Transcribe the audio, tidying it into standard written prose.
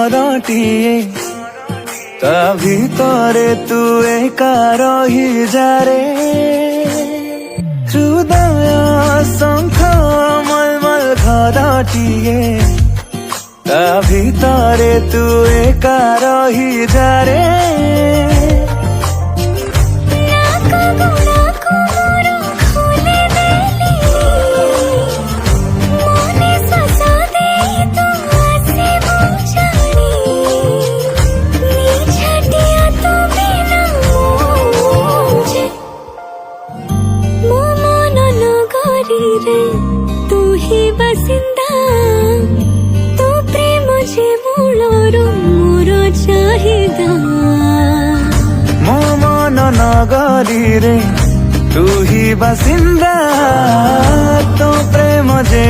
ଘରଟିଏ ତା ଭିତରେ ତୁ ଏକା ରହିଯାରେ ହୃଦୟ ଶଙ୍ଖ ମଲମଲ ଘରଟିଏ ତା ଭିତରେ ତୁ ଏକା ରହିଯାରେ तू ही बसिंदा तो प्रेम जे मूलर मोर चाहिदा मो मन नगरी रे तू ही बासिंदा तो प्रेम जे